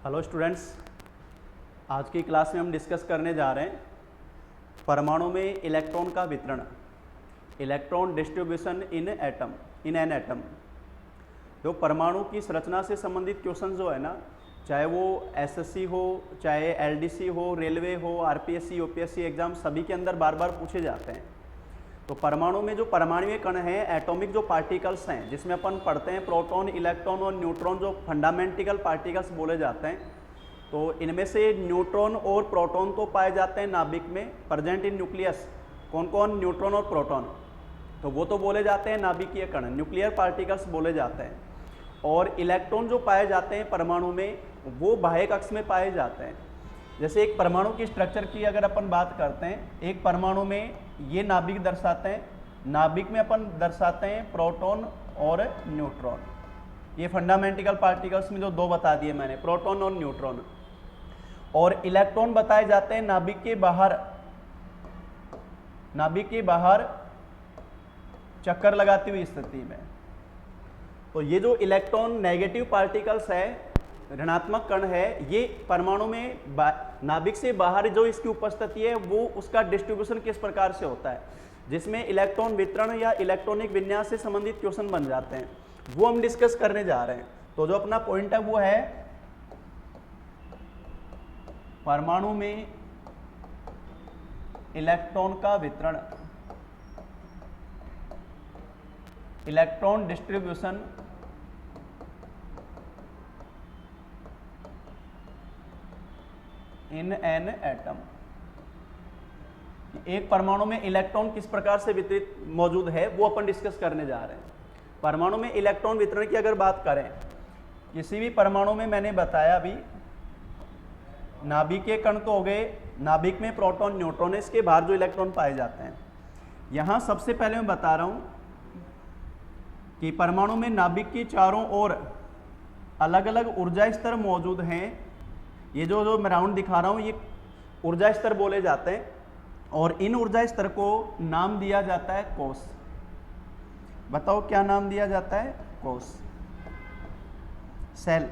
Hello students, आज की class में हम डिस्कस करने जा रहे हैं परमाणु में इलेक्ट्रॉन का वितरण, electron distribution in an atom. जो परमाणु की संरचना से संबंधित क्वेश्चन जो है ना, चाहे वो एसएससी हो, चाहे एलडीसी हो, रेलवे हो, आरपीएससी, यूपीएससी एग्जाम, सभी के अंदर बार बार पूछे जाते हैं। तो परमाणु में जो परमाणुीय कण हैं, एटॉमिक जो पार्टिकल्स हैं, जिसमें अपन पढ़ते हैं प्रोटॉन, इलेक्ट्रॉन और न्यूट्रॉन, जो फंडामेंटल पार्टिकल्स बोले जाते हैं, तो इनमें से न्यूट्रॉन और प्रोटॉन तो पाए जाते हैं नाभिक में, प्रेजेंट इन न्यूक्लियस। कौन कौन? न्यूट्रॉन और प्रोटॉन, तो वो तो बोले जाते हैं नाभिकीय कण, न्यूक्लियर पार्टिकल्स बोले जाते हैं। और इलेक्ट्रॉन जो पाए जाते हैं परमाणु में, वो बाह्य कक्ष में पाए जाते हैं। जैसे एक परमाणु की स्ट्रक्चर की अगर अपन बात करते हैं, एक परमाणु में ये नाभिक दर्शाते हैं, नाभिक में अपन दर्शाते हैं प्रोटॉन और न्यूट्रॉन। ये फंडामेंटल पार्टिकल्स में जो दो बता दिए मैंने, प्रोटॉन और न्यूट्रॉन। और इलेक्ट्रॉन बताए जाते हैं नाभिक के बाहर चक्कर लगाती हुई स्थिति में। तो ये जो इलेक्ट्रॉन नेगेटिव पार्टिकल्स है, ऋणात्मक कण है, ये परमाणु में नाभिक से बाहर जो इसकी उपस्थिति है, वो उसका डिस्ट्रीब्यूशन किस प्रकार से होता है, जिसमें इलेक्ट्रॉन वितरण या इलेक्ट्रॉनिक विन्यास से संबंधित क्वेश्चन बन जाते हैं, वो हम डिस्कस करने जा रहे हैं। तो जो अपना पॉइंट है वो है परमाणु में इलेक्ट्रॉन का वितरण, electron distribution in an atom. एक परमाणु में इलेक्ट्रॉन किस प्रकार से वितरित मौजूद है, वो अपन डिस्कस करने जा रहे हैं। परमाणु में इलेक्ट्रॉन वितरण की अगर बात करें, किसी भी परमाणु में मैंने बताया अभी, नाभिकीय कण तो हो गए, नाभिक में प्रोटॉन न्यूट्रॉन है, इसके बाहर जो इलेक्ट्रॉन पाए जाते हैं। यहां सबसे पहले मैं बता रहा हूं कि परमाणु में नाभिक की चारों ओर अलग अलग ऊर्जा स्तर मौजूद हैं। ये जो मैं राउंड दिखा रहा हूं, ये ऊर्जा स्तर बोले जाते हैं, और इन ऊर्जा स्तर को नाम दिया जाता है कोश। बताओ क्या नाम दिया जाता है? कोश, सेल,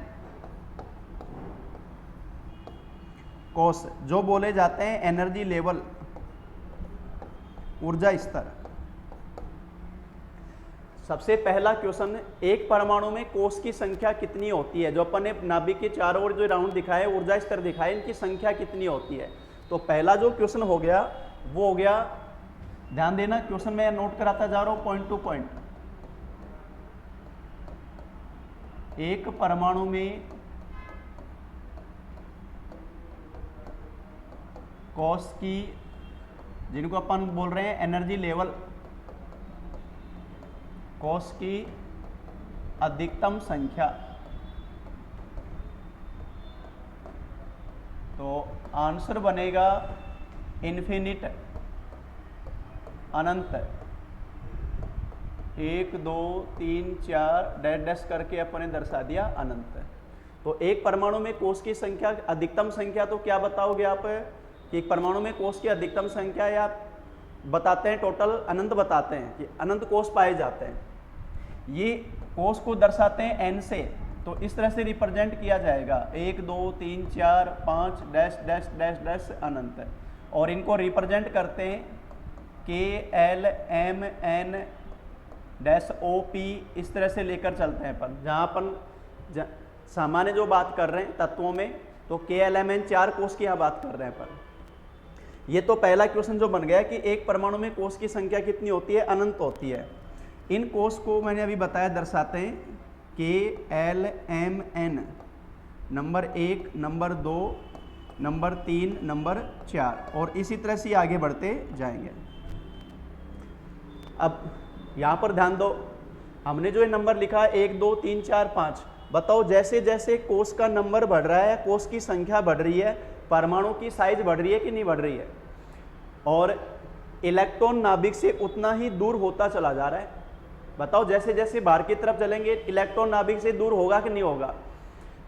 कोश, जो बोले जाते हैं एनर्जी लेवल, ऊर्जा स्तर। सबसे पहला क्वेश्चन, एक परमाणु में कोश की संख्या कितनी होती है? जो अपन ने नाभिक के चारों ओर जो राउंड दिखाए, ऊर्जा स्तर दिखाए, इनकी संख्या कितनी होती है? तो पहला जो क्वेश्चन हो गया वो हो गया, ध्यान देना, क्वेश्चन मैं नोट कराता जा रहा हूं पॉइंट टू पॉइंट। एक परमाणु में कोश की, जिनको अपन बोल रहे हैं एनर्जी लेवल, कोश की अधिकतम संख्या, तो आंसर बनेगा इन्फिनिट, अनंत। 1 2 3 4 डैश डैश करके अपन ने दर्शा दिया अनंत। तो एक परमाणु में कोश की संख्या, अधिकतम संख्या, तो क्या बताओगे आप कि एक परमाणु में कोश की अधिकतम संख्या, या बताते हैं टोटल अनंत, बताते हैं कि अनंत कोश पाए जाते हैं। ये कोश को दर्शाते हैं एन से, तो इस तरह से रिप्रेजेंट किया जाएगा 1 2 3 4 5 डैश डैश डैश डैश अनंत। और इनको रिप्रेजेंट करते हैं के L M N dash O P, इस तरह से लेकर चलते हैं अपन। जहाँ अपन सामान्य जो बात कर रहे हैं तत्वों में, तो के एल एम एन 4 कोश की यहाँ बात कर रहे हैं अपन। ये तो पहला क्वेश्चन जो बन गया कि एक परमाणु में कोश की संख्या कितनी होती है? अनंत होती है। इन कोश को मैंने अभी बताया, दर्शाते हैं के L M N, number 1, number 2, number 3, number 4, और इसी तरह से आगे बढ़ते जाएंगे। अब यहाँ पर ध्यान दो, हमने जो ये नंबर लिखा 1 2 3 4 5, बताओ जैसे जैसे कोश का नंबर बढ़ रहा है, कोश की संख्या बढ़ रही है, परमाणु की साइज बढ़ रही है कि नहीं बढ़ रही है? और इलेक्ट्रॉन नाभिक से उतना ही दूर होता चला जा रहा है। बताओ जैसे जैसे बाहर की तरफ चलेंगे, इलेक्ट्रॉन नाभिक से दूर होगा कि नहीं होगा?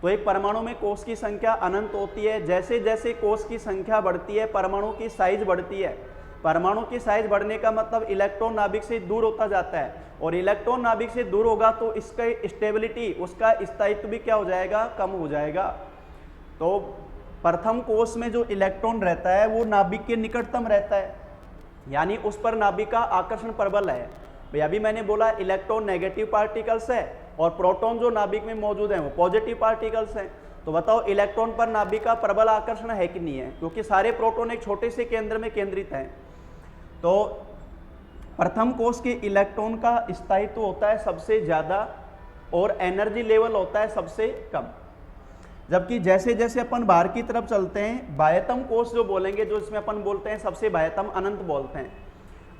तो एक परमाणु में कोश की संख्या अनंत होती है। जैसे जैसे कोश की संख्या बढ़ती है, परमाणु की साइज बढ़ती है। परमाणु की साइज बढ़ने का मतलब इलेक्ट्रॉन नाभिक से दूर होता जाता है, और इलेक्ट्रॉन नाभिक से दूर होगा तो इसका स्टेबिलिटी, उसका स्थायित्व भी क्या हो जाएगा? कम हो जाएगा। तो प्रथम कोष में जो इलेक्ट्रॉन रहता है वो नाभिक के निकटतम रहता है, यानी उस पर नाभिक का आकर्षण प्रबल है। भाई अभी मैंने बोला इलेक्ट्रॉन नेगेटिव पार्टिकल्स है और प्रोटॉन जो नाभिक में मौजूद है वो पॉजिटिव पार्टिकल्स हैं। तो बताओ इलेक्ट्रॉन पर नाभिक का प्रबल आकर्षण है कि नहीं है, क्योंकि सारे प्रोटॉन एक छोटे से केंद्र में केंद्रित हैं। तो प्रथम कोष के इलेक्ट्रॉन का स्थायित्व होता है सबसे ज़्यादा और एनर्जी लेवल होता है सबसे कम। जबकि जैसे जैसे अपन बाहर की तरफ चलते हैं, बाह्यतम कोष जो बोलेंगे, जो इसमें अपन बोलते हैं सबसे बाह्यतम, अनंत बोलते हैं।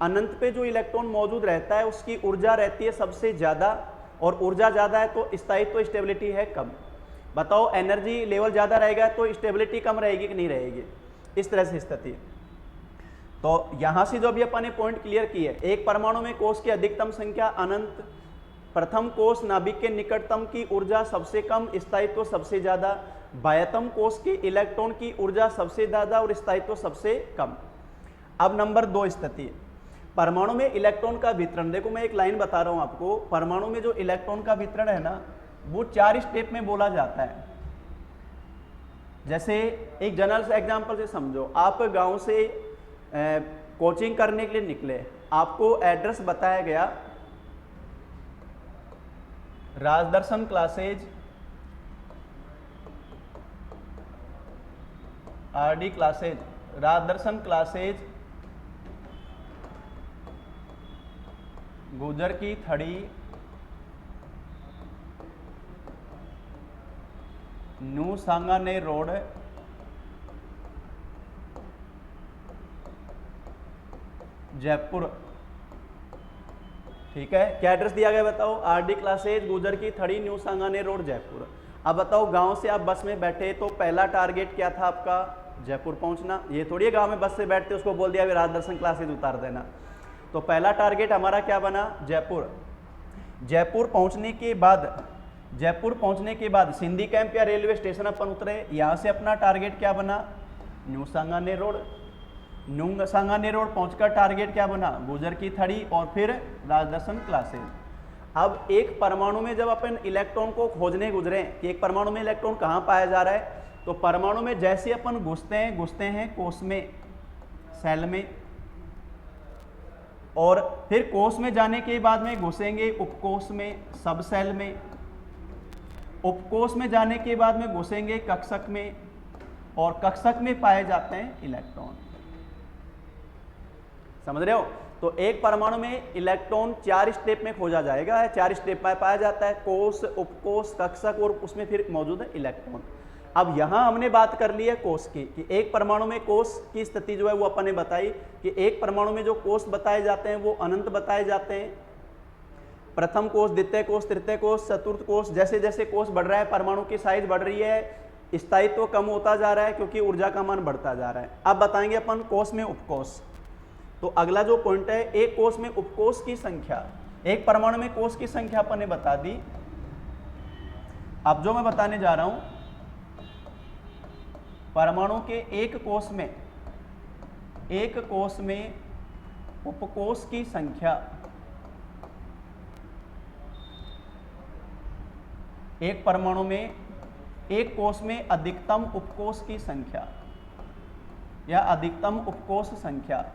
अनंत पे जो इलेक्ट्रॉन मौजूद रहता है उसकी ऊर्जा रहती है सबसे ज़्यादा, और ऊर्जा ज़्यादा है तो स्थायित्व स्टेबिलिटी है कम। बताओ एनर्जी लेवल ज़्यादा रहेगा तो स्टेबिलिटी कम रहेगी कि नहीं रहेगी, इस तरह से स्थिति। तो यहाँ से जो भी अपन ने पॉइंट क्लियर किए, एक परमाणु में कोष की अधिकतम संख्या अनंत, प्रथम कोष नाभिक के निकटतम की ऊर्जा सबसे कम, स्थायित्व सबसे ज़्यादा, बाह्यतम कोष के इलेक्ट्रॉन की ऊर्जा सबसे ज़्यादा और स्थायित्व सबसे कम। अब नंबर 2 स्थिति, परमाणु में इलेक्ट्रॉन का वितरण। देखो मैं एक लाइन बता रहा हूँ आपको, परमाणु में जो इलेक्ट्रॉन का वितरण है ना वो 4 स्टेप में बोला जाता है। जैसे एक जनरल से एग्जाम्पल से समझो, आप गाँव से कोचिंग करने के लिए निकले, आपको एड्रेस बताया गया Rajdarshan classes, RD classes, Rajdarshan classes, गुजर की थड़ी, न्यू सांगानेर रोड, जयपुर। ठीक है, क्या एड्रेस दिया गया बताओ, आरडी क्लासेज, गुजर की थड़ी, न्यू सांगानेर रोड, जयपुर। अब बताओ गांव से आप बस में बैठे तो पहला टारगेट क्या था आपका, जयपुर पहुंचना। ये थोड़ी गांव में बस से बैठते उसको बोल दिया राजदर्शन क्लासेज उतार देना। तो पहला टारगेट हमारा क्या बना, जयपुर। जयपुर पहुंचने के बाद सिंधी कैंप या रेलवे स्टेशन अपन उतरे, यहाँ से अपना टारगेट क्या बना, new Sanganer road. New Sanganer road पहुंचकर टारगेट क्या बना, गुजर की थड़ी और फिर राजदर्शन क्लासेज। अब एक परमाणु में जब अपन इलेक्ट्रॉन को खोजने गुजरे कि एक परमाणु में इलेक्ट्रॉन कहाँ पाया जा रहा है, तो परमाणु में जैसे अपन घुसते हैं कोष में, सेल में, और फिर कोष में जाने के बाद में घुसेंगे उपकोष में, सब सेल में, उपकोष में जाने के बाद में घुसेंगे कक्षक में, और कक्षक में पाए जाते हैं इलेक्ट्रॉन। समझ रहे हो। तो एक परमाणु में इलेक्ट्रॉन 4 स्टेप में खोजा जाएगा, 4 स्टेप में पाया जाता है, कोष, उपकोष, कक्षक और उसमें फिर मौजूद है इलेक्ट्रॉन। अब यहां हमने बात कर ली है कोष की, कि एक परमाणु में कोष की स्थिति जो है वो अपन ने बताई कि एक परमाणु में जो कोष बताए जाते हैं वो अनंत बताए जाते हैं। प्रथम कोष, द्वितीय कोष, तृतीय कोष, चतुर्थ कोष, जैसे जैसे कोष बढ़ रहा है परमाणु की साइज बढ़ रही है, स्थायित्व कम होता जा रहा है क्योंकि ऊर्जा का मान बढ़ता जा रहा है। अब बताएंगे अपन कोष में उपकोष। तो अगला जो पॉइंट है, एक कोष में उपकोष की संख्या, एक परमाणु में कोष की संख्या अपन ने बता दी। अब जो मैं बताने जा रहा हूं, परमाणु के एक कोष में उपकोष की संख्या, एक परमाणु में एक कोष में अधिकतम उपकोष की संख्या या अधिकतम उपकोष संख्या,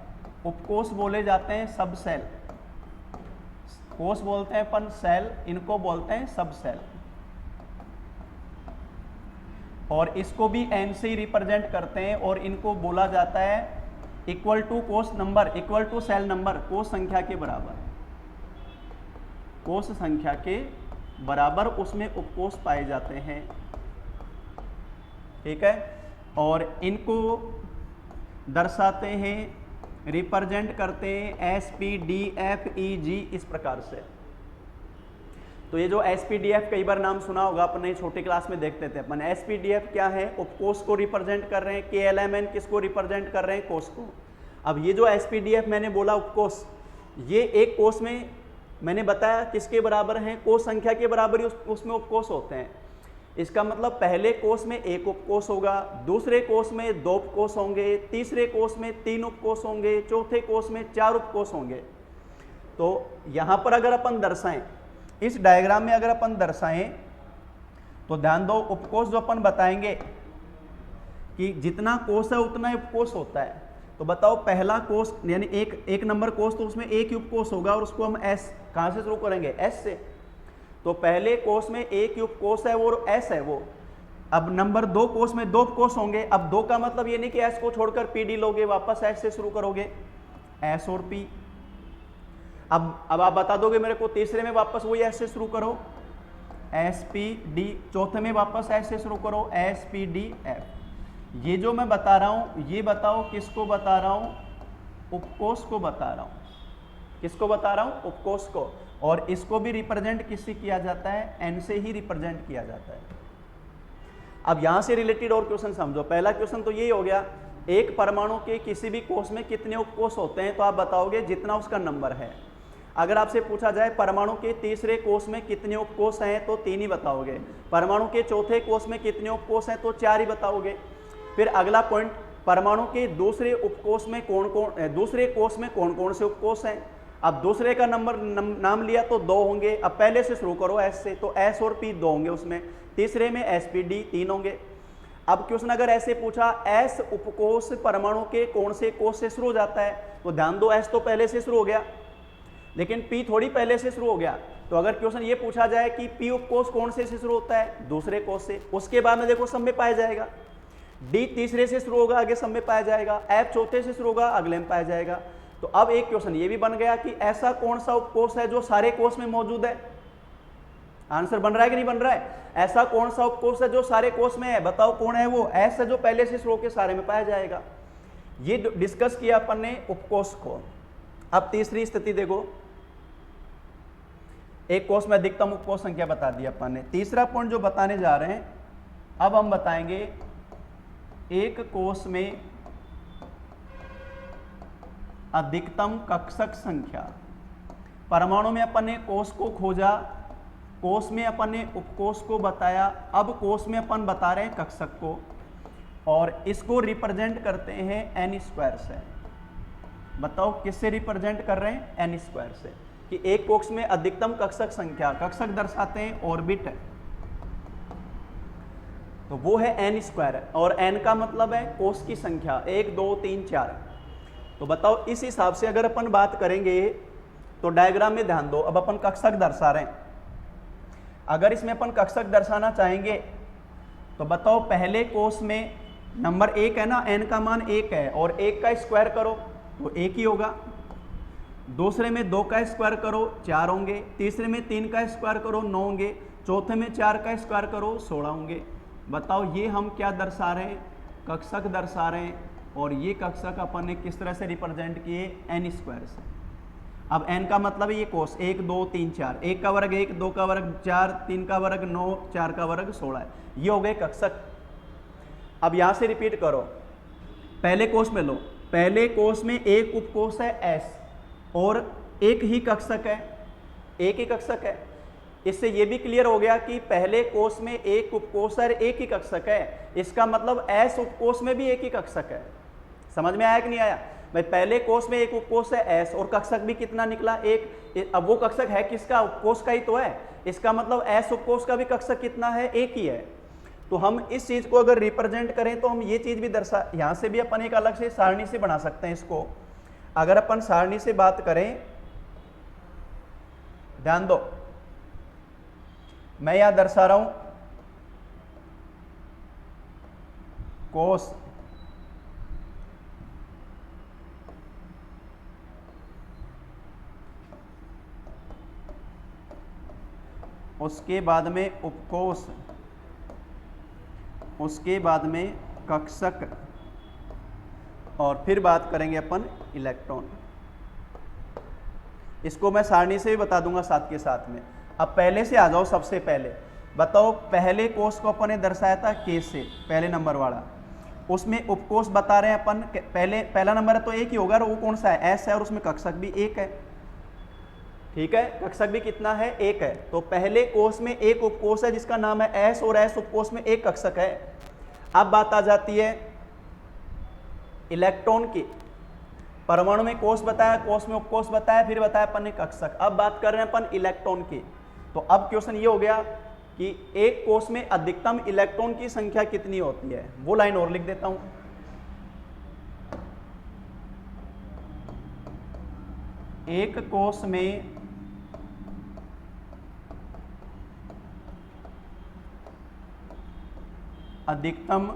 उपकोष बोले जाते हैं सब सेल, कोष बोलते हैं अपन सेल, इनको बोलते हैं सब सेल, और इसको भी एन से ही रिप्रेजेंट करते हैं, और इनको बोला जाता है इक्वल टू कोष number, equal to cell number, कोष संख्या के बराबर, कोष संख्या के बराबर उसमें उपकोष पाए जाते हैं। ठीक है, और इनको दर्शाते हैं, रिप्रेजेंट करते हैं SPDFEG इस प्रकार से। तो ये जो SPDF कई बार नाम सुना होगा अपने छोटी क्लास में देखते थे अपन। SPDF क्या है, उपकोष को रिप्रेजेंट कर रहे हैं, KLMN किसको रिप्रेजेंट कर रहे हैं, कोष को। अब ये जो SPDF मैंने बोला उपकोष, ये एक कोष में मैंने बताया किसके बराबर हैं, कोष संख्या के बराबर ही उसमें उपकोष होते हैं। इसका मतलब पहले कोष में एक उपकोष होगा, दूसरे कोष में 2 उपकोष होंगे, तीसरे कोष में 3 उपकोष होंगे, चौथे कोष में 4 उपकोष होंगे। तो यहाँ पर अगर अपन दर्शाएं, इस डायग्राम में अगर अपन दर्शाएं तो ध्यान दो, उपकोष जो अपन बताएंगे कि जितना कोष है उतना ही उपकोष होता है। तो बताओ पहला कोष यानी एक नंबर कोष, तो उसमें एक ही उपकोष होगा और उसको हम एस कहाँ से शुरू करेंगे, एस से। तो पहले कोष में एक ही उपकोष है वो एस है वो। अब नंबर 2 कोष में 2 उपकोष होंगे। अब 2 का मतलब ये नहीं कि एस को छोड़कर पी डी लोगे, वापस एस से शुरू करोगे, एस और पी। अब आप बता दोगे मेरे को तीसरे में वापस वही एस से शुरू करो, एस पी डी। चौथे में वापस एस से शुरू करो, एस पी डी एफ। ये जो मैं बता रहा हूं ये बताओ किसको बता रहा हूं, उपकोष को बता रहा हूं। किसको बता रहा हूं, उपकोष को। और इसको भी रिप्रेजेंट किससे किया जाता है, एन से ही रिप्रेजेंट किया जाता है। अब यहां से रिलेटेड और क्वेश्चन समझो। पहला क्वेश्चन तो यही हो गया, एक परमाणु के किसी भी कोष में कितने उपकोष होते हैं, तो आप बताओगे जितना उसका नंबर है। अगर आपसे पूछा जाए परमाणु के तीसरे कोष में कितने उपकोष हैं, तो 3 ही बताओगे। परमाणु के चौथे कोष में कितने उपकोष हैं, तो 4 ही बताओगे। फिर अगला पॉइंट, परमाणु के दूसरे उपकोष में दूसरे कोष में कौन कौन से उपकोष हैं। अब दूसरे का नाम लिया तो 2 होंगे। अब पहले से शुरू करो एस से, तो एस और पी 2 होंगे उसमें। तीसरे में एस पी डी 3 होंगे। अब क्वेश्चन अगर ऐसे पूछा एस उपकोष परमाणु के कौन से कोष से शुरू हो जाता है, तो ध्यान दो एस तो पहले से शुरू हो गया, लेकिन पी थोड़ी पहले से शुरू हो गया। तो अगर क्वेश्चन ये पूछा जाए कि पी उपकोष कौन से शुरू होता है, दूसरे कोष से, उसके बाद में देखो सब में पाया जाएगा। डी तीसरे से शुरू होगा, आगे सब में पाया जाएगा। एफ चौथे से शुरू होगा, अगले में पाया जाएगा। तो अब एक क्वेश्चन ये भी बन गया कि ऐसा कौन सा उपकोष है जो सारे कोष में मौजूद है। आंसर बन रहा है कि नहीं बन रहा है, ऐसा कौन सा उपकोष है जो सारे कोष में है, बताओ कौन है वो। एस है जो पहले से शुरू होकर सारे में पाया जाएगा। ये डिस्कस किया अपन ने उपकोष को। अब तीसरी स्थिति देखो, एक कोष में अधिकतम उपकोष संख्या बता दी अपन ने। तीसरा पॉइंट जो बताने जा रहे हैं, अब हम बताएंगे एक कोष में अधिकतम कक्षक संख्या। परमाणु में अपन ने कोष को खोजा, कोष में अपन ने उपकोष को बताया, अब कोष में अपन बता रहे हैं कक्षक को, और इसको रिप्रेजेंट करते हैं एन स्क्वायर से। बताओ किससे रिप्रेजेंट कर रहे हैं, एन स्क्वायर से। कि एक कोष में अधिकतम कक्षक संख्या, कक्षक दर्शाते हैं ऑर्बिट है, तो वो है एन स्क्वायर। और एन का मतलब है कोष की संख्या, 1 2 3 4। तो बताओ इस हिसाब से अगर अपन बात करेंगे तो डायग्राम में ध्यान दो। अब अपन कक्षक दर्शा रहे हैं, अगर इसमें अपन कक्षक दर्शाना चाहेंगे तो बताओ पहले कोष में नंबर 1 है ना, एन का मान 1 है, और 1 का स्क्वायर करो तो 1 ही होगा। दूसरे में 2 का स्क्वायर करो 4 होंगे। तीसरे में 3 का स्क्वायर करो 9 होंगे। चौथे में 4 का स्क्वायर करो 16 होंगे। बताओ ये हम क्या दर्शा रहे हैं, कक्षक दर्शा रहे हैं। और ये कक्षक अपन ने किस तरह से रिप्रेजेंट किए, एन स्क्वायर से। अब एन का मतलब है ये कोष 1 2 3 4, 1 का वर्ग 1, 2 का वर्ग 4, 3 का वर्ग 9, 4 का वर्ग 16 है। ये हो गए कक्षक। अब यहां से रिपीट करो, पहले कोष में लो, पहले कोष में एक उपकोष है एस और एक ही कक्षक है, एक ही कक्षक है। इससे ये भी क्लियर हो गया कि पहले कोष में एक उपकोष है, एक ही कक्षक है। इसका मतलब एस उपकोष में भी एक ही कक्षक है। समझ में आया कि नहीं आया भाई, पहले कोष में एक उपकोष है एस और कक्षक भी कितना निकला, एक। अब वो कक्षक है किसका, उपकोष का ही तो है। इसका मतलब एस उपकोष का भी कक्षक कितना है, एक ही है। तो हम इस चीज को अगर रिप्रेजेंट करें तो हम ये चीज भी दर्शा, यहां से भी अपन एक अलग से सारणी से बना सकते हैं इसको। अगर अपन सारणी से बात करें, ध्यान दो, मैं यहां दर्शा रहा हूं कोष, उसके बाद में उपकोष, उसके बाद में कक्षक, और फिर बात करेंगे अपन इलेक्ट्रॉन। इसको मैं सारणी से भी बता दूंगा साथ के साथ में। अब पहले से आ जाओ, सबसे पहले बताओ, पहले कोष को अपन ने दर्शाया था के से, पहले नंबर वाला। उसमें उपकोष बता रहे हैं अपन, पहला नंबर है तो एक ही होगा, और वो कौन सा है, एस है, और उसमें कक्षक भी एक है। ठीक है, कक्षक भी कितना है, एक है। तो पहले कोष में एक उपकोष है जिसका नाम है एस, और एस उपकोष में एक कक्षक है। अब बात आ जाती है इलेक्ट्रॉन की। परमाणु में कोष बताया, कोष में उपकोष बताया, फिर बताया अपन ने कक्षक। अब बात कर रहे हैं अपन इलेक्ट्रॉन की। तो अब क्वेश्चन ये हो गया कि एक कोष में अधिकतम इलेक्ट्रॉन की संख्या कितनी होती है, वो लाइन और लिख देता हूं। एक कोष में अधिकतम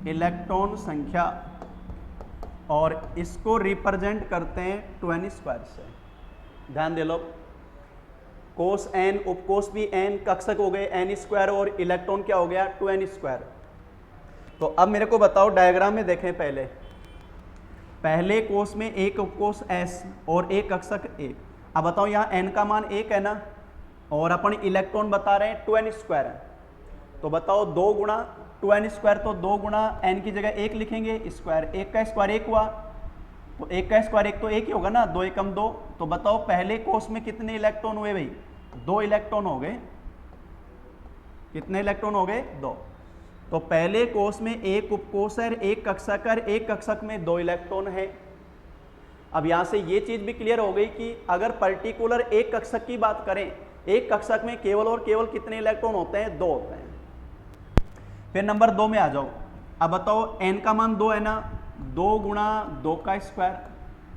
इलेक्ट्रॉन संख्या, और इसको रिप्रेजेंट करते हैं 2 n स्क्वायर से। ध्यान दे लो, कोष n, उपकोष भी n, कक्षक हो गए n स्क्वायर और इलेक्ट्रॉन क्या हो गया 2 n स्क्वायर। तो अब मेरे को बताओ, डायग्राम में देखें, पहले कोष में एक उपकोष s और एक कक्षक 1। अब बताओ यहाँ n का मान 1 है ना, और अपन इलेक्ट्रॉन बता रहे हैं 2 n स्क्वायर है। तो बताओ 2 गुणा 2 n स्क्वायर, तो 2 गुणा n की जगह 1 लिखेंगे, स्क्वायर, 1 का स्क्वायर 1 हुआ, तो 1 का स्क्वायर 1 तो 1 ही होगा ना, 2 एकम 2। तो बताओ पहले कोष में कितने इलेक्ट्रॉन हुए भाई, 2 इलेक्ट्रॉन हो गए। कितने इलेक्ट्रॉन हो गए, 2। तो पहले कोष में एक उपकोष है, एक कक्षक है, एक कक्षक में 2 इलेक्ट्रॉन है। अब यहां से ये चीज भी क्लियर हो गई कि अगर पर्टिकुलर एक कक्षक की बात करें, एक कक्षक में केवल और केवल कितने इलेक्ट्रॉन होते हैं, 2 होते हैं। फिर नंबर 2 में आ जाओ। अब बताओ n का मान 2 है ना, 2 गुणा 2 का स्क्वायर,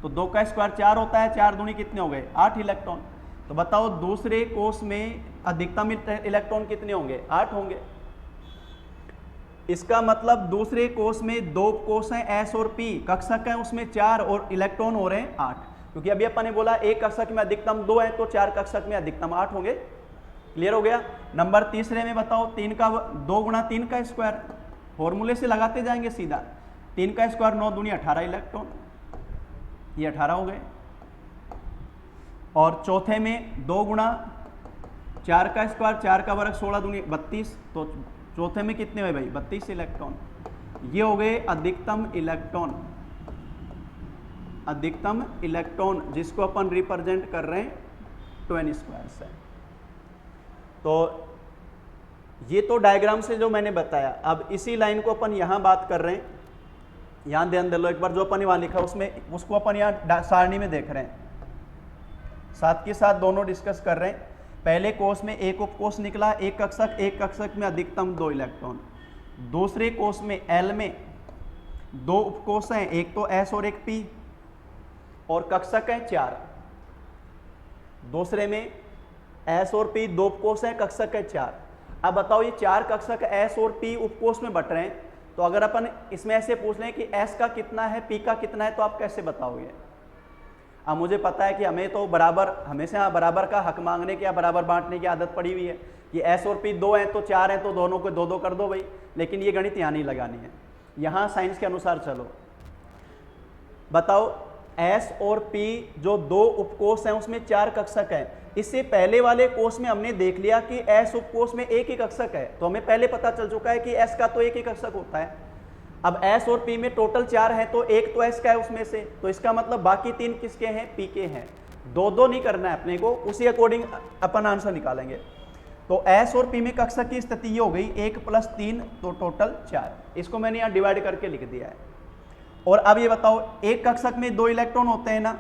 तो 2 का स्क्वायर 4 होता है, 4 दूनी कितने हो गए, 8 इलेक्ट्रॉन। तो बताओ दूसरे कोष में अधिकतम इलेक्ट्रॉन कितने होंगे, 8 होंगे। इसका मतलब दूसरे कोष में 2 कोष हैं s और p, कक्षक है उसमें 4 और इलेक्ट्रॉन हो रहे हैं 8, क्योंकि अभी अपन ने बोला एक कक्षक में अधिकतम 2 है, तो 4 कक्षक में अधिकतम 8 होंगे। क्लियर हो गया। नंबर तीसरे में बताओ 3 का 2 गुणा 3 का स्क्वायर, फॉर्मूले से लगाते जाएंगे सीधा, 3 का स्क्वायर 9 दूनी 18 इलेक्ट्रॉन, ये 18 हो गए। और चौथे में 2 गुणा 4 का स्क्वायर, 4 का वर्ग 16 दूनी 32, तो चौथे में कितने हुए भाई, 32 इलेक्ट्रॉन। ये हो गए अधिकतम इलेक्ट्रॉन, अधिकतम इलेक्ट्रॉन जिसको अपन रिप्रेजेंट कर रहे हैं 2 n स्क्वायर से। तो ये तो डायग्राम से जो मैंने बताया। अब इसी लाइन को अपन यहां बात कर रहे हैं, यहां ध्यान दे लो एक बार, जो अपन वहां लिखा उसमें उसको अपन यहां सारणी में देख रहे हैं, साथ के साथ दोनों डिस्कस कर रहे हैं। पहले कोष में एक उपकोष निकला, एक कक्षक में अधिकतम 2 इलेक्ट्रॉन। दूसरे कोष में L में 2 उपकोष हैं, एक तो S और एक P, और कक्षक है 4। दूसरे में S और P 2 उपकोष हैं, कक्षक है 4। अब बताओ ये 4 कक्षक S और P उपकोष में बट रहे हैं, तो अगर अपन इसमें ऐसे पूछ लें कि S का कितना है, P का कितना है, तो आप कैसे बताओगे। अब मुझे पता है कि हमें तो बराबर, हमेशा बराबर का हक मांगने की या बराबर बांटने की आदत पड़ी हुई है कि S और P 2 हैं तो 4 हैं, तो दोनों को 2-2 कर दो भाई, लेकिन ये गणित यहाँ नहीं लगानी है, यहाँ साइंस के अनुसार चलो। बताओ S और P जो 2 उपकोष हैं उसमें 4 कक्षक हैं। इससे पहले वाले कोष में हमने देख लिया कि S उपकोष में एक ही कक्षक है, तो हमें पहले पता चल चुका है कि S का तो एक ही कक्षक होता है। अब S और P में टोटल 4 है, तो एक तो S का है उसमें से, तो इसका मतलब बाकी 3 किसके हैं, P के हैं। 2-2 नहीं करना है अपने को, उसी अकॉर्डिंग अपन आंसर निकालेंगे। तो S और P में कक्षक की स्थिति ये हो गई 1 + 3, तो टोटल 4। इसको मैंने यहाँ डिवाइड करके लिख दिया है। और अब ये बताओ एक कक्षक में 2 इलेक्ट्रॉन होते हैं ना,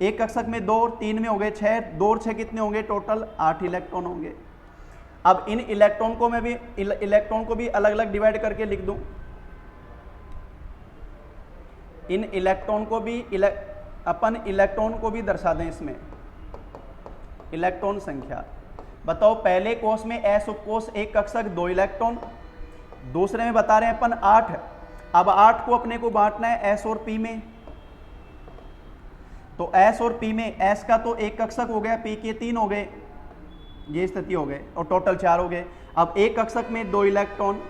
एक कक्षक में 2 और 3 में हो गए 6, 2 और 6 कितने होंगे, टोटल 8 इलेक्ट्रॉन होंगे। अब इन इलेक्ट्रॉन को मैं भी इलेक्ट्रॉन को भी अलग अलग डिवाइड करके लिख दूं। इन इलेक्ट्रॉन को भी अपन इलेक्ट्रॉन को भी दर्शा दें इसमें, इलेक्ट्रॉन संख्या। बताओ पहले कोष में S उपकोष एक कक्षक 2 इलेक्ट्रॉन, दूसरे में बता रहे हैं अपन 8। अब 8 को अपने को बांटना है S और P में, तो S और P में S का तो एक कक्षक हो गया, P के 3 हो गए, ये स्थिति हो गए, और टोटल 4 हो गए। अब एक कक्षक में 2 इलेक्ट्रॉन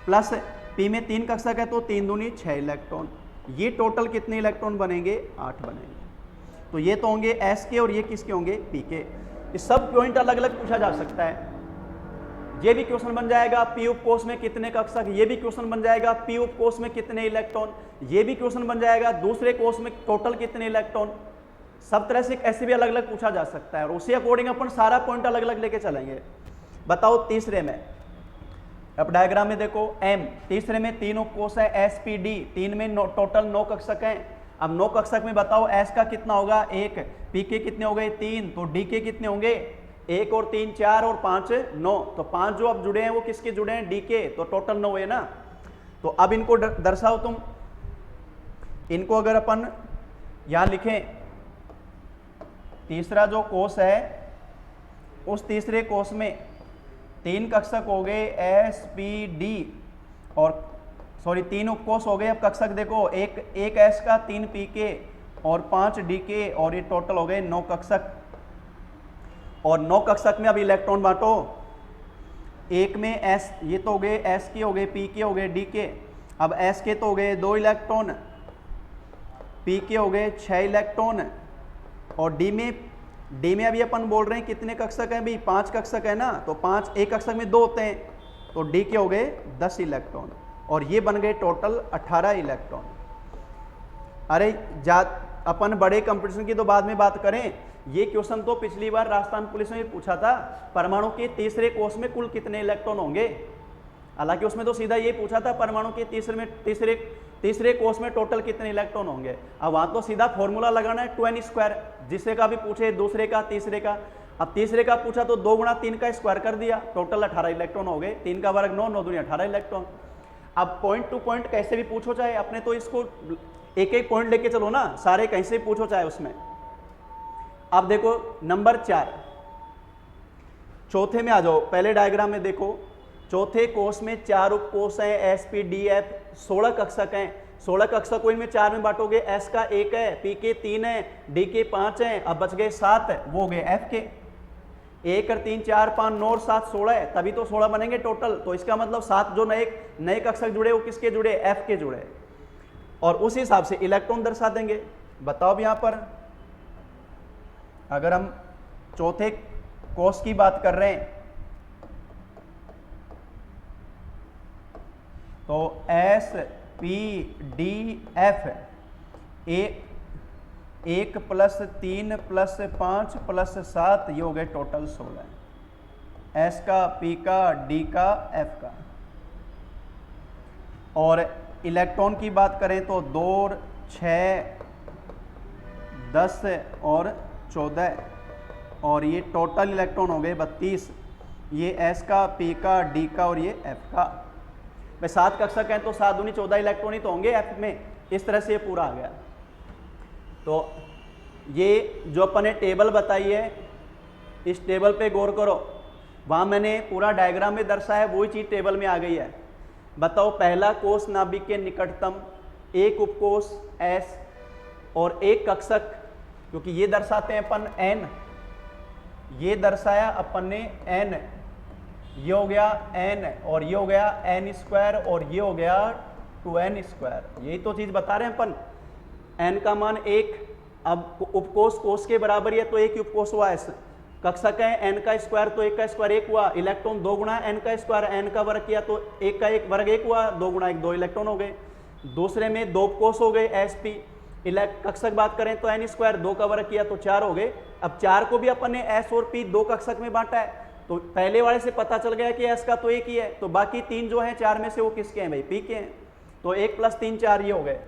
प्लस P में 3 कक्षक है, तो 3 दूनी 6 इलेक्ट्रॉन। ये टोटल कितने इलेक्ट्रॉन बनेंगे, 8 बनेंगे। तो ये तो होंगे S के और ये किसके होंगे, P के। ये सब पॉइंट अलग अलग पूछा जा सकता है। ये भी क्वेश्चन बन जाएगा P उपकोष में कितने कक्षक, ये भी क्वेश्चन बन जाएगा P उपकोष में कितने इलेक्ट्रॉन, ये भी क्वेश्चन बन जाएगा दूसरे कोष में टोटल कितने इलेक्ट्रॉन। सब तरह से ऐसे भी अलग अलग पूछा जा सकता है, और उसी अकॉर्डिंग अपन सारा पॉइंट अलग अलग लेके चलेंगे। बताओ तीसरे में, अब डायग्राम में देखो M, तीसरे में 3 उपकोष है S P D, 3 में टोटल 9 कक्षक हैं। अब 9 कक्षक में बताओ s का कितना होगा 1, p के कितने हो गए 3, तो d के कितने होंगे 1 और 3 4 और 5 9, तो 5 जो अब जुड़े हैं वो किसके जुड़े हैं d के, तो टोटल 9 है ना। तो अब इनको दर्शाओ तुम, इनको अगर अपन यहां लिखें, तीसरा जो कोष है उस तीसरे कोष में 3 कक्षक हो गए एस पी डी, और सॉरी 3 उपकोष हो गए। अब कक्षक देखो, एक एस का 3 पी के और 5 डी के, और ये टोटल हो गए 9 कक्षक। और 9 कक्षक में अब इलेक्ट्रॉन बांटो, एक में एस, ये तो हो गए एस के हो गए, पी के हो गए, डी के। अब एस के तो हो गए 2 इलेक्ट्रॉन, पी के हो गए 6 इलेक्ट्रॉन, और डी में अभी अपन बोल रहे हैं कितने कक्षक हैं भाई 5 कक्षक है ना, तो 5 एक कक्षक में 2 होते हैं, तो डी के हो गए 10 इलेक्ट्रॉन, और ये बन गए टोटल 18 इलेक्ट्रॉन। अरे अपन बड़े कंपटीशन की तो बाद में बात करें, ये क्वेश्चन तो पिछली बार राजस्थान पुलिस ने पूछा था, परमाणु के तीसरे कोष में कुल कितने इलेक्ट्रॉन होंगे। हालांकि उसमें तो सीधा ये पूछा था परमाणु के तीसरे कोष में टोटल कितने इलेक्ट्रॉन होंगे। अब वहां तो सीधा फॉर्मूला लगाना है 2n², जिससे का भी पूछे, दूसरे का तीसरे का। अब तीसरे का पूछा तो 2 गुणा 3 का स्क्वायर कर दिया, टोटल 18 इलेक्ट्रॉन हो गए। 3 का वर्ग 9, 9 दूनी 18 इलेक्ट्रॉन। अब पॉइंट टू पॉइंट कैसे भी पूछो, चाहे अपने तो इसको एक एक पॉइंट लेके चलो ना, सारे कैसे भी पूछो चाहे उसमें। अब देखो नंबर 4, चौथे में आ जाओ, पहले डायग्राम में देखो, चौथे कोष में 4 उपकोष हैं एस पी डी एफ, 16 कक्षक हैं। 16 कक्षक को इनमें 4 में बांटोगे, एस का 1 है, पी के 3 है, डी के 5 हैं, अब बच गए 7, वो हो गए एफ के। 1 और 3 4 5 9 और 7 16 है, तभी तो 16 बनेंगे टोटल। तो इसका मतलब 7 जो नए कक्षक जुड़े वो किसके जुड़े, एफ के जुड़े, और उस हिसाब से इलेक्ट्रॉन दर्शा देंगे। बताओ अब यहां पर अगर हम चौथे कोष की बात कर रहे हैं तो एस पी डी एफ 1 + 3 + 5 + 7, ये हो गए टोटल 16, एस का, पी का, डी का, एफ का। और इलेक्ट्रॉन की बात करें तो 2 6 10 और 14, और ये टोटल इलेक्ट्रॉन हो गए 32, ये एस का, पी का, डी का और ये एफ का। भाई 7 कक्षक हैं तो 7 दूनी 14 इलेक्ट्रॉन ही तो होंगे एफ में। इस तरह से ये पूरा आ गया। तो ये जो अपन ने टेबल बताई है, इस टेबल पे गौर करो, वहां मैंने पूरा डायग्राम में दर्शाया, वही चीज टेबल में आ गई है। बताओ पहला कोष नाभिक के निकटतम, एक उपकोष एस और एक कक्षक, क्योंकि ये दर्शाते हैं अपन एन, ये दर्शाया अपन ने एन, ये हो गया एन, और ये हो गया n², और ये हो गया 2n²। यही तो चीज बता रहे हैं अपन, n का मान 1, अब उपकोष कोष के बराबर है तो एक ही उपकोष हुआ है, कक्षक है n का स्क्वायर तो 1 का स्क्वायर 1 हुआ, इलेक्ट्रॉन 2 गुणा n का स्क्वायर, n का वर्ग किया तो 1 का वर्ग 1 हुआ, 2 गुणा 1 2 इलेक्ट्रॉन हो गए। दूसरे में 2 उपकोष हो गए एस पी, कक्षक बात करें तो n², 2 का वर्ग किया तो 4 हो गए। अब 4 को भी अपन ने s और p 2 कक्षक में बांटा है, तो पहले वाले से पता चल गया कि s का तो 1 ही है, तो बाकी 3 जो हैं 4 में से वो किसके हैं भाई, p के हैं। तो 1 + 3 4 ये हो गए।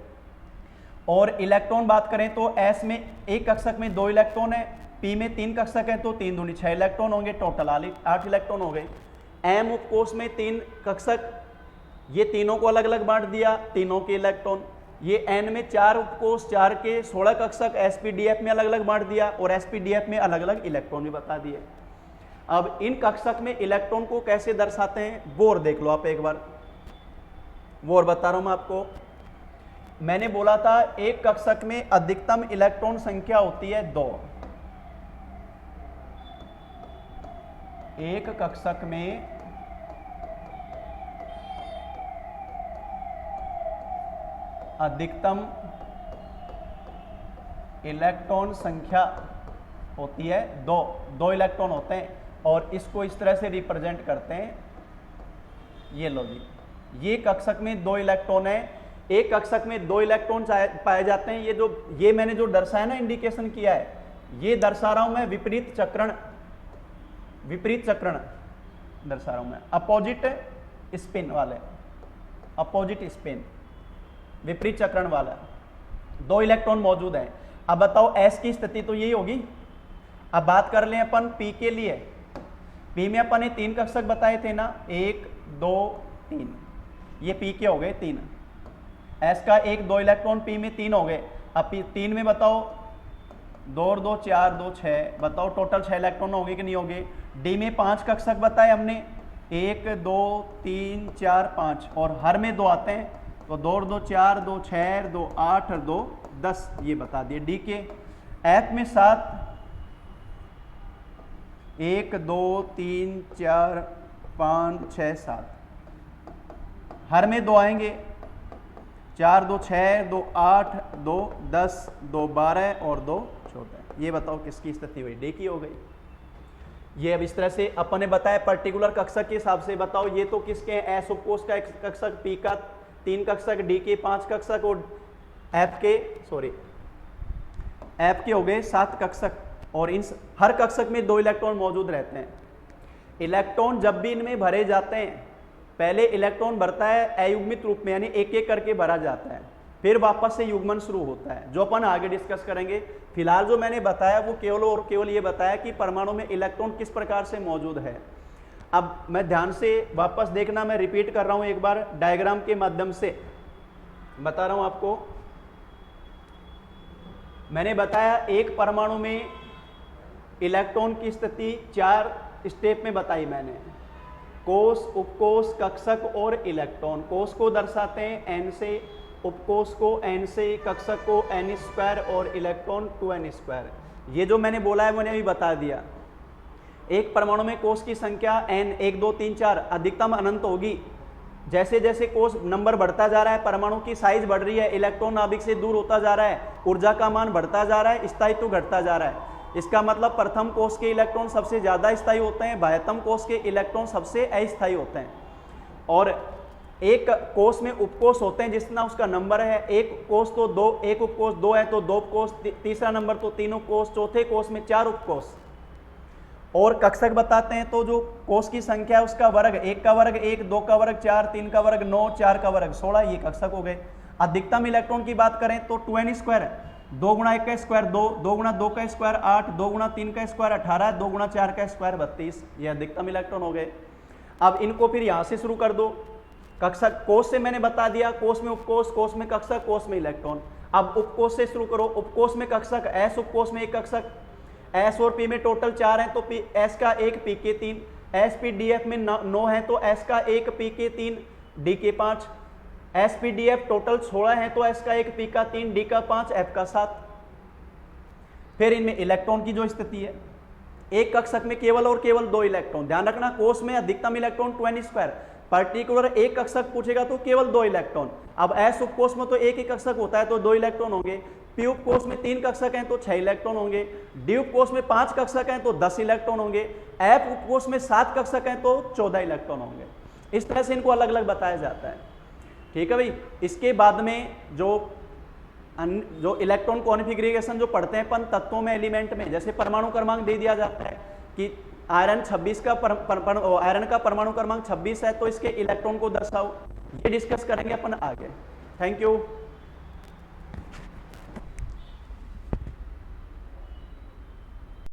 और इलेक्ट्रॉन बात करें तो s में एक कक्षक में 2 इलेक्ट्रॉन है, p में 3 कक्षक है तो 3 दूनी 6 इलेक्ट्रॉन होंगे, टोटल 8 इलेक्ट्रॉन हो गए। m उपकोष में 3 कक्षक, ये तीनों को अलग अलग बांट दिया, तीनों के इलेक्ट्रॉन। ये n में 4 उपकोष, 4 के 16 कक्षक, sp-df में अलग अलग बांट दिया, और sp-df में अलग अलग इलेक्ट्रॉन भी बता दिए। अब इन कक्षक में इलेक्ट्रॉन को कैसे दर्शाते हैं वो और देख लो आप एक बार, वो और बता रहा हूं मैं आपको। मैंने बोला था एक कक्षक में अधिकतम इलेक्ट्रॉन संख्या होती है 2। एक कक्षक में अधिकतम इलेक्ट्रॉन संख्या होती है 2 इलेक्ट्रॉन होते हैं, और इसको इस तरह से रिप्रेजेंट करते हैं। ये लो जी, ये कक्षक में 2 इलेक्ट्रॉन है, एक कक्षक में 2 इलेक्ट्रॉन पाए जाते हैं। ये मैंने जो दर्शाया ना, इंडिकेशन किया है, ये दर्शा रहा हूं मैं विपरीत चक्रण दर्शा रहा हूं मैं, अपोजिट स्पिन वाले, अपोजिट स्पिन, विपरीत चक्रण वाला। 2 इलेक्ट्रॉन मौजूद हैं। अब बताओ s की स्थिति तो यही होगी। अब बात कर लें अपन p के लिए। p में अपन ने 3 कक्षक बताए थे ना, 1 2 3, ये p के हो गए 3। s का 1 2 इलेक्ट्रॉन p में 3 हो गए। अब 3 में बताओ 2 और 2 4 2 6, बताओ टोटल 6 इलेक्ट्रॉन होंगे कि नहीं होंगे। d में 5 कक्षक बताए हमने, 1 2 3 4 5, और हर में 2 आते हैं, तो 2 और 2 4 2 6 2 8 और 2 10, ये बता दिए d के। f में 7, 1 2 3 4 5 6 7, हर में 2 आएंगे, 4 2 6 2 8 2 10 2 12 और 2 छोटा है। ये बताओ किसकी स्थिति हुई, डी की हो गई। ये अब इस तरह से अपन ने बताया पर्टिकुलर कक्षक के हिसाब से। बताओ ये तो किसके हैं, एस उपकोष का एक कक्षक, पी का 3 कक्षक, डी के 5 कक्षक और एफ के हो गए 7 कक्षक, और इन हर कक्षक में 2 इलेक्ट्रॉन मौजूद रहते हैं। इलेक्ट्रॉन जब भी इनमें भरे जाते हैं, पहले इलेक्ट्रॉन भरता है अयुग्मित रूप में, यानी एक एक करके भरा जाता है, फिर वापस से युग्मन शुरू होता है, जो अपन आगे डिस्कस करेंगे। फिलहाल जो मैंने बताया वो केवल और केवल ये बताया कि परमाणु में इलेक्ट्रॉन किस प्रकार से मौजूद है। अब मैं ध्यान से वापस देखना, मैं रिपीट कर रहा हूं एक बार, डायग्राम के माध्यम से बता रहा हूं आपको। मैंने बताया एक परमाणु में इलेक्ट्रॉन की स्थिति 4 स्टेप में बताई मैंने, कोष, उपकोष, कक्षक और इलेक्ट्रॉन। कोष को दर्शाते हैं n से, उपकोष को n से, कक्षक को n² और इलेक्ट्रॉन 2n²। ये जो मैंने बोला है मैंने अभी बता दिया। एक परमाणु में कोष की संख्या n 1 2 3 4 अधिकतम अनंत होगी। जैसे जैसे कोष नंबर बढ़ता जा रहा है, परमाणु की साइज बढ़ रही है, इलेक्ट्रॉन नाभिक से दूर होता जा रहा है, ऊर्जा का मान बढ़ता जा रहा है, स्थायित्व घटता जा रहा है। इसका मतलब प्रथम कोष के इलेक्ट्रॉन सबसे ज्यादा स्थायी होते हैं, बाह्यतम कोष के इलेक्ट्रॉन सबसे अस्थायी होते हैं। और एक कोष में उपकोष होते हैं जितना उसका नंबर है, एक कोष तो 2, एक उपकोष 2 है तो 2 उपकोष, तीसरा नंबर तो 3 उपकोष, चौथे कोष में 4 उपकोष। और कक्षक बताते हैं तो जो कोष की संख्या है उसका वर्ग, 1 का वर्ग 1, 2 का वर्ग 4, 3 का वर्ग 9, 4 का वर्ग 16, ये कक्षक हो गए। अधिकतम इलेक्ट्रॉन की बात करें तो 2n², 2 गुणा 1 का स्क्वायर 2, 2 गुणा 2 का स्क्वायर 8, 2 गुणा 3 का स्क्वायर 18, 2 गुणा 4 का स्क्वायर 32, ये अधिकतम इलेक्ट्रॉन हो गए। अब इनको फिर यहाँ से शुरू कर दो। कक्षक कोष से मैंने बता दिया, कोष में उपकोष, कोष में कक्षक, कोष में इलेक्ट्रॉन। अब उपकोष से शुरू करो। उपकोष में कक्षक, एस उपकोष में एक कक्षक, एस और पी में टोटल 4 हैं तो पी एस का 1, पी के 3, एस पी डी एफ में 9 है तो एस का 1, पी के 3, डी के 5, S P D F total 16 है तो एस का 1, पी का 3, डी का 5, एफ का 7। फिर इनमें इलेक्ट्रॉन की जो स्थिति है, एक कक्षक में केवल और केवल 2 इलेक्ट्रॉन। ध्यान रखना, कोष में अधिकतम इलेक्ट्रॉन 2n², पर्टिकुलर एक कक्षक पूछेगा तो केवल 2 इलेक्ट्रॉन। अब एस उपकोष में तो एक ही कक्षक होता है तो 2 इलेक्ट्रॉन होंगे, पी उपकोष में 3 कक्षक हैं तो 6 इलेक्ट्रॉन होंगे, डी उपकोष में 5 कक्षक हैं तो 10 इलेक्ट्रॉन होंगे, एफ उपकोष में 7 कक्षक हैं तो 14 इलेक्ट्रॉन होंगे। इस तरह से इनको अलग अलग बताया जाता है। ठीक है भाई। इसके बाद में जो इलेक्ट्रॉन कॉन्फ़िगरेशन जो पढ़ते हैं अपन तत्वों में, एलिमेंट में, जैसे परमाणु क्रमांक दे दिया जाता है कि आयरन 26 का आयरन का परमाणु क्रमांक 26 है तो इसके इलेक्ट्रॉन को दर्शाओ। ये डिस्कस करेंगे अपन आगे। Thank you.